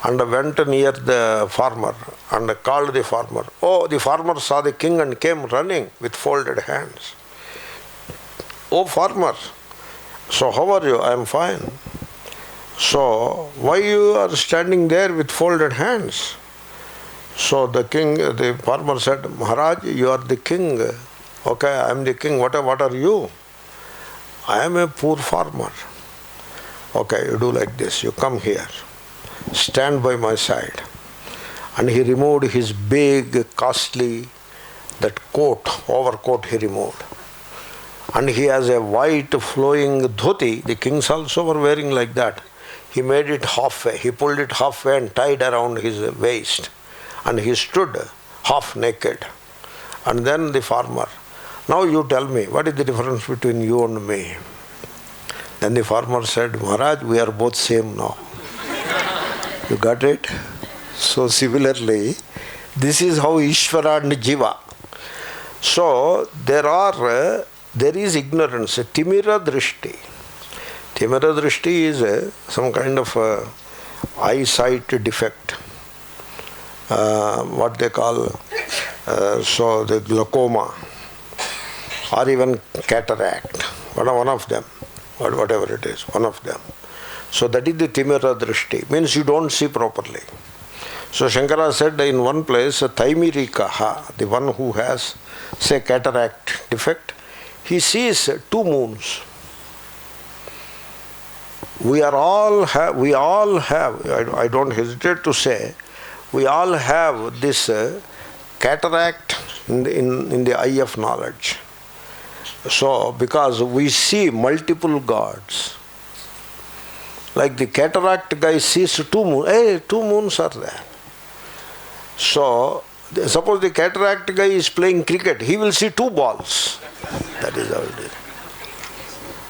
and went near the farmer and called the farmer. Oh, the farmer saw the king and came running with folded hands. Oh, farmer, so how are you? I am fine. So, why you are standing there with folded hands? So the farmer said, Maharaj, you are the king. Okay, I am the king. What are you? I am a poor farmer. Okay, you do like this. You come here. Stand by my side. And he removed his big, costly, that overcoat he removed. And he has a white flowing dhoti. The kings also were wearing like that. He made it halfway. He pulled it halfway and tied around his waist. And he stood half naked. And then the farmer, now you tell me, what is the difference between you and me? Then the farmer said, Maharaj, we are both same now. You got it? So similarly, this is how Ishvara and Jiva. So there is ignorance, Timira Drishti. Timira Drishti is some kind of eyesight defect. What they call, so the glaucoma or even cataract, one of them, whatever it is, one of them. So that is the Timira Drishti, means you don't see properly. So Shankara said in one place, Taimirikaha, the one who has, say, cataract defect, he sees 2 moons. We all have, I don't hesitate to say, we all have this cataract in the eye of knowledge. So, because we see multiple gods. Like the cataract guy sees 2 moons. Hey, 2 moons are there. So, suppose the cataract guy is playing cricket, he will see 2 balls. That is how it is.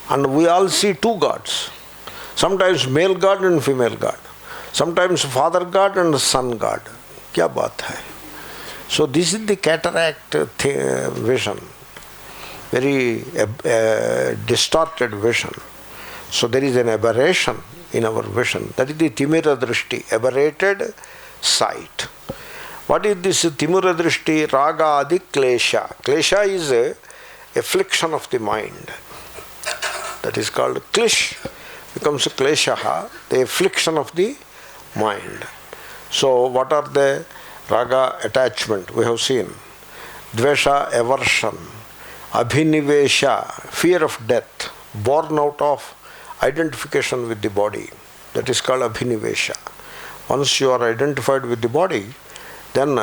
And we all see 2 gods. Sometimes male god and female god. Sometimes father god and son god. Kya baat hai? So this is the cataract vision. Very distorted vision. So there is an aberration in our vision. That is the Timira Drishti, aberrated sight. What is this Timira Drishti? Raga Adi Klesha. Klesha is a affliction of the mind. That is called Klish. Becomes Kleshaha, the affliction of the mind. So what are the raga? Attachment, we have seen. Dvesha, aversion. Abhinivesha, fear of death, born out of identification with the body. That is called abhinivesha. Once you are identified with the body, then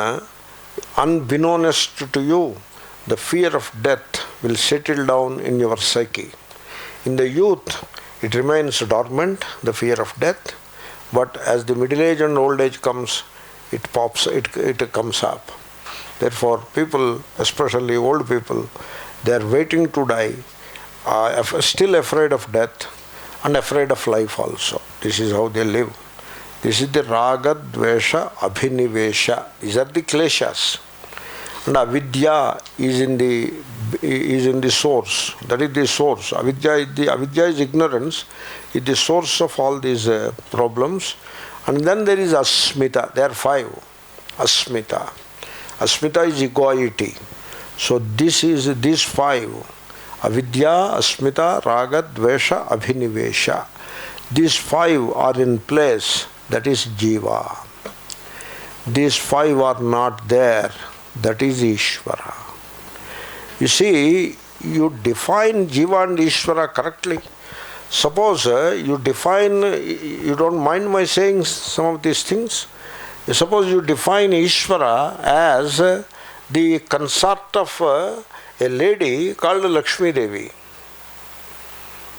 unbeknownst to you, the fear of death will settle down in your psyche. In the youth, it remains dormant, the fear of death, but as the middle age and old age comes, it comes up. Therefore, people, especially old people, they are waiting to die, still afraid of death and afraid of life also. This is how they live. This is the raga, dvesha, abhinivesha. These are the kleshas. And avidya is in the source. That is the source. Avidya is ignorance. It is the source of all these problems. And then there is asmita. There are 5. Asmita. Asmita is egoity. So this is these 5. Avidya, asmita, raga, dvesha, abhinivesha. These 5 are in place. That is jiva. These 5 are not there. That is Ishvara. You see, you define Jiva and Ishvara correctly. Suppose you define, you don't mind my saying some of these things. Suppose you define Ishvara as the consort of a lady called Lakshmi Devi.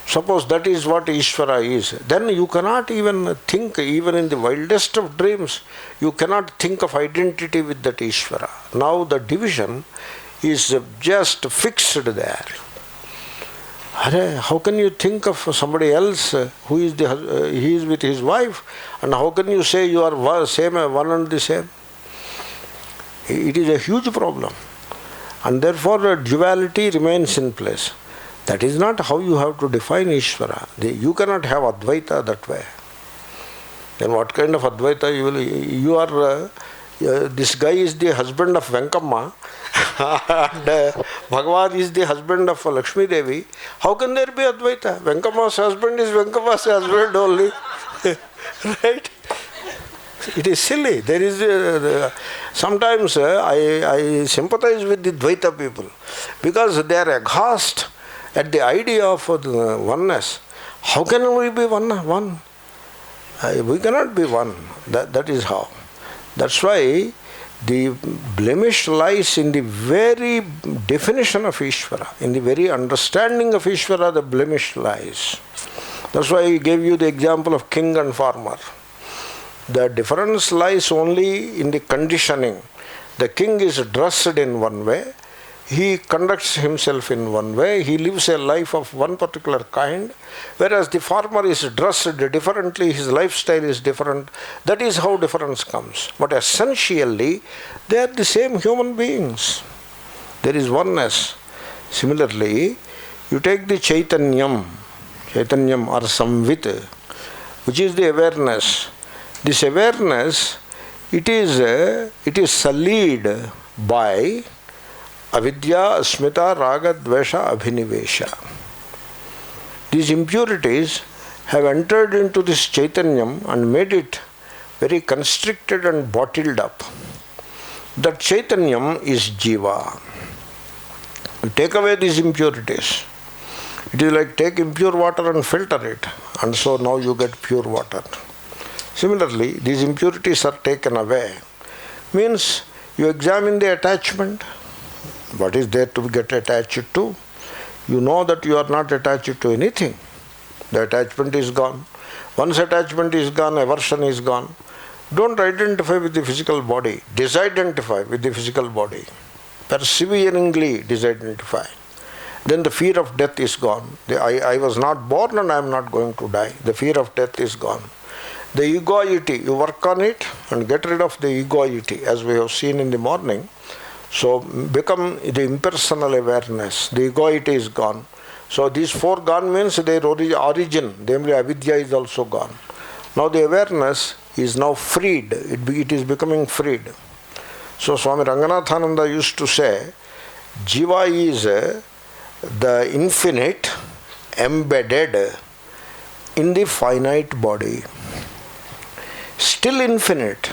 Suppose that is what Ishvara is. Then you cannot even think, even in the wildest of dreams, you cannot think of identity with that Ishvara. Now the division is just fixed there. How can you think of somebody else who is he is with his wife, and how can you say you are one and the same? It is a huge problem, and therefore duality remains in place. That is not how you have to define Ishvara. You cannot have Advaita that way. Then what kind of Advaita you will? You are, this guy is the husband of Venkamma and Bhagavad is the husband of Lakshmi Devi. How can there be Advaita? Venkamma's husband is Venkamma's husband only. Right? It is silly. There is sometimes I sympathize with the Dvaita people because they are aghast at the idea of oneness. How can we be one? We cannot be one. That is how. That's why the blemish lies in the very definition of Ishvara, in the very understanding of Ishvara. The blemish lies. That's why I gave you the example of king and farmer. The difference lies only in the conditioning. The king is dressed in one way, he conducts himself in one way, he lives a life of one particular kind, whereas the farmer is dressed differently, his lifestyle is different. That is how difference comes. But essentially, they are the same human beings. There is oneness. Similarly, you take the Chaitanyam or Samvit, which is the awareness. This awareness, it is sullied by avidya, asmita, raga, dvesha, abhinivesha. These impurities have entered into this Chaitanyam and made it very constricted and bottled up. That Chaitanyam is Jiva. You take away these impurities. It is like take impure water and filter it, and so now you get pure water. Similarly, these impurities are taken away. Means you examine the attachment. What is there to get attached to? You know that you are not attached to anything. The attachment is gone. Once attachment is gone, aversion is gone. Don't identify with the physical body. Disidentify with the physical body. Perseveringly disidentify. Then the fear of death is gone. I was not born and I am not going to die. The fear of death is gone. The egoity, you work on it and get rid of the egoity, as we have seen in the morning. So become the impersonal awareness. The egoity is gone. So these four gone means their origin, namely avidya, is also gone. Now the awareness is now freed. It is becoming freed. So Swami Ranganathananda used to say, Jiva is the infinite embedded in the finite body. Still infinite.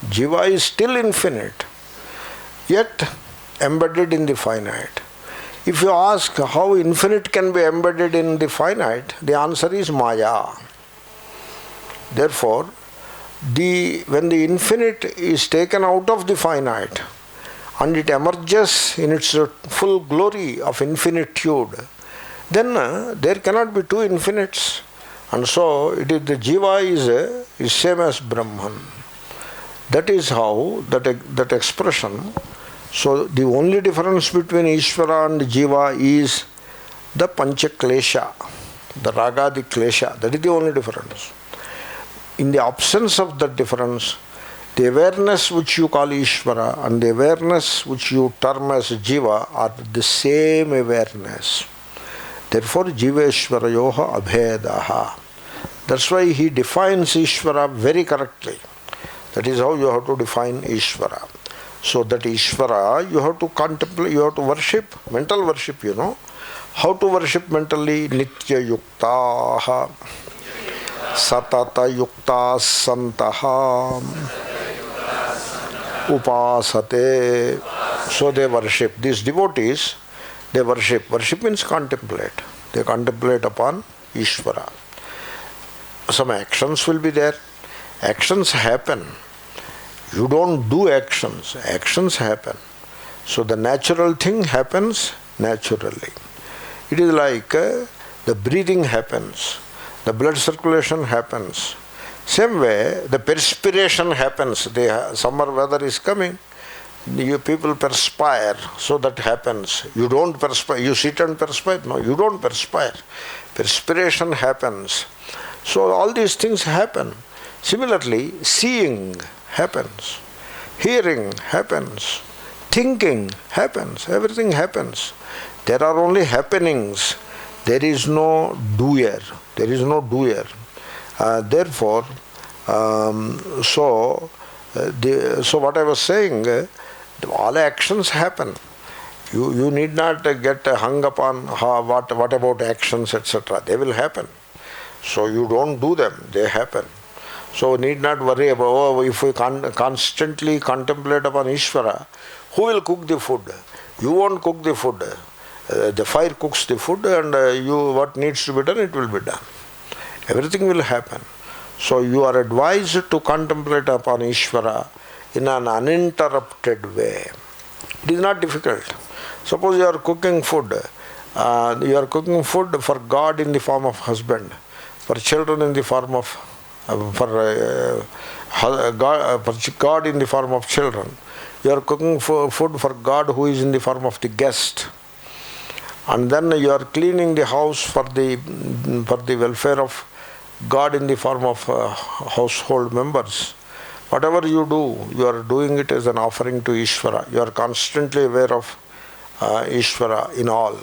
Jiva is still infinite, yet embedded in the finite. If you ask how infinite can be embedded in the finite, the answer is Maya. Therefore, when the infinite is taken out of the finite and it emerges in its full glory of infinitude, then there cannot be two infinites. And so the Jiva is same as Brahman. That is how that expression. So the only difference between Ishvara and Jiva is the Panchaklesha, the Raga, the Klesha. That is the only difference. In the absence of that difference, the awareness which you call Ishvara and the awareness which you term as Jiva are the same awareness. Therefore, Jiveshvarayoha abhedaha. That's why he defines Ishvara very correctly. That is how you have to define Ishvara. So that Ishvara, you have to contemplate, you have to worship, mental worship, you know. How to worship mentally? Nitya yuktaha, satata yukta santaha, upasate. So they worship. These devotees, they worship. Worship means contemplate. They contemplate upon Ishvara. Some actions will be there. Actions happen. You don't do actions. Actions happen. So the natural thing happens naturally. It is like the breathing happens. The blood circulation happens. Same way, the perspiration happens. The summer weather is coming. You people perspire, so that happens. You don't perspire. You sit and perspire. No, you don't perspire. Perspiration happens. So all these things happen. Similarly, seeing happens. Hearing happens. Thinking happens. Everything happens. There are only happenings. There is no doer. There is no doer. Therefore, So what I was saying, all actions happen. You need not get hung upon what about actions, etc. They will happen. So you don't do them, they happen. So need not worry about, if we constantly contemplate upon Ishvara, who will cook the food? You won't cook the food. The fire cooks the food, and what needs to be done, it will be done. Everything will happen. So you are advised to contemplate upon Ishvara in an uninterrupted way. It is not difficult. Suppose you are cooking food. You are cooking food for God in the form of husband, for children in the form of, for God in the form of children. You are cooking food for God who is in the form of the guest. And then you are cleaning the house for the welfare of God in the form of household members. Whatever you do, you are doing it as an offering to Ishvara. You are constantly aware of Ishvara in all.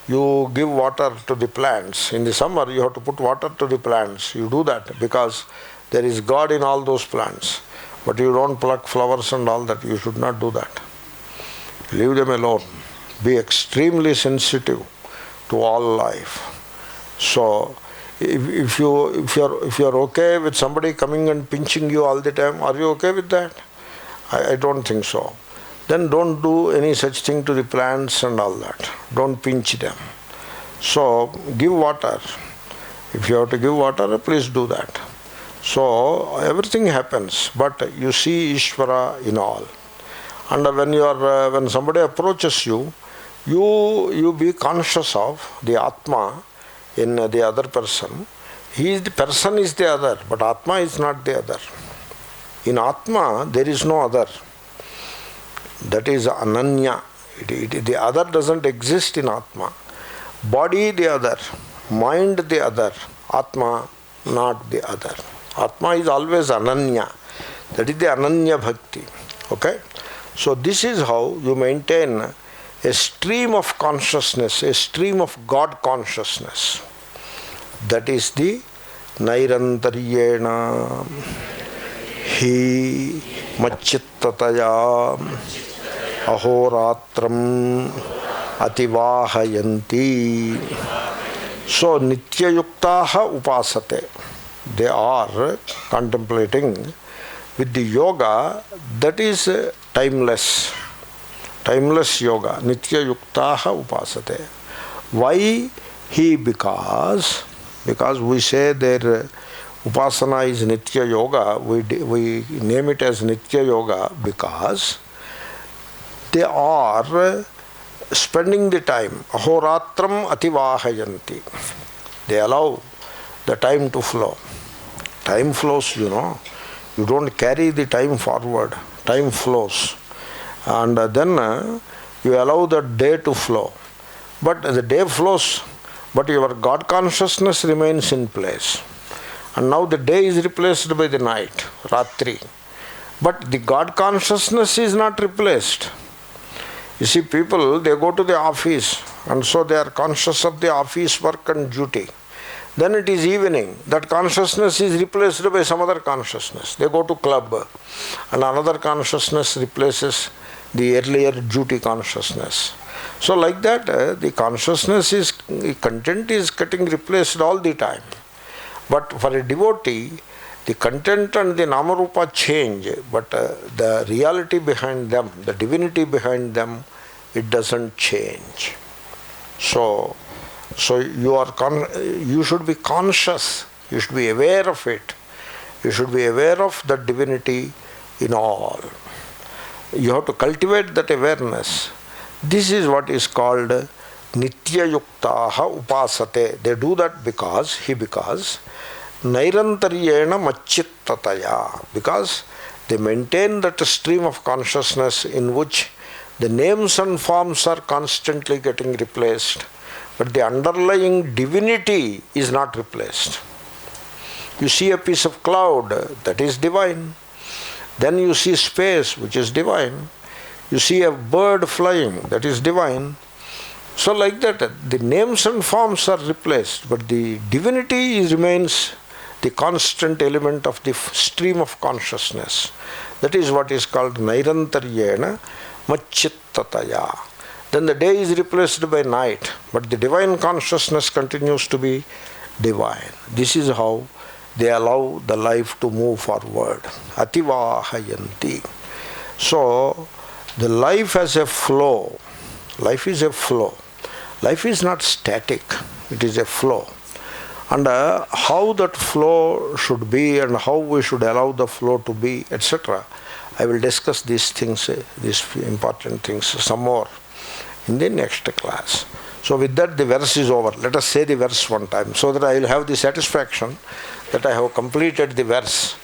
You give water to the plants. In the summer, you have to put water to the plants. You do that because there is God in all those plants. But you don't pluck flowers and all that. You should not do that. Leave them alone. Be extremely sensitive to all life. So, if you are okay with somebody coming and pinching you all the time, are you okay with that? I don't think so. Then don't do any such thing to the plants and all that. Don't pinch them. So give water. If you have to give water, please do that. So everything happens, but you see Ishvara in all. And when somebody approaches you, you be conscious of the Atma in the other person. The person is the other, but Atma is not the other. In Atma, there is no other. That is Ananya. The other doesn't exist in Atma. Body the other, mind the other, Atma not the other. Atma is always Ananya. That is the Ananya Bhakti. Okay? So this is how you maintain a stream of consciousness, a stream of God consciousness. That is the Nairantaryena Hi Machittataya Ahoratram Ativahayanti. So Nityayuktaha Upasate. They are contemplating with the yoga that is timeless. Timeless yoga. Nityayuktaha Upasate. Why? Because we say their Upasana is Nitya Yoga. We name it as Nitya Yoga because they are spending the time. Ahoratram Ativahayanti. They allow the time to flow. Time flows, you know. You don't carry the time forward. Time flows. And then you allow the day to flow. But the day flows, but your God consciousness remains in place. And now the day is replaced by the night, Ratri. But the God consciousness is not replaced. You see, people, they go to the office, and so they are conscious of the office work and duty. Then it is evening. That consciousness is replaced by some other consciousness. They go to club, and another consciousness replaces the earlier duty consciousness. So like that, the consciousness is, the content is getting replaced all the time. But for a devotee, the content and the Namarupa change, but the reality behind them, the divinity behind them, it doesn't change. So you should be conscious, you should be aware of it. You should be aware of the divinity in all. You have to cultivate that awareness. This is what is called Nityayuktaha Upasate. They do that because Nairantaryena Machittataya, because they maintain that stream of consciousness in which the names and forms are constantly getting replaced, but the underlying divinity is not replaced. You see a piece of cloud, that is divine. Then you see space, which is divine. You see a bird flying, that is divine. So like that, the names and forms are replaced, but the divinity remains the constant element of the stream of consciousness. That is what is called Nairantaryena Machittataya. Then the day is replaced by night, but the divine consciousness continues to be divine. This is how they allow the life to move forward. Ativahayanti. So, the life has a flow. Life is a flow. Life is not static. It is a flow. And how that flow should be and how we should allow the flow to be, etc. I will discuss these things, these important things, some more in the next class. So with that the verse is over. Let us say the verse one time so that I will have the satisfaction that I have completed the verse.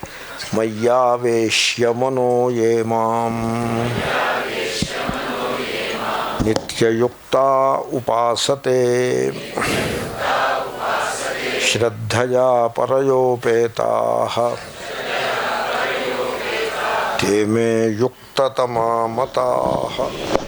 Maya veshya mano ye mam nitya yukta upasate Shraddhaya parayopetaha te me yuktatama mataha.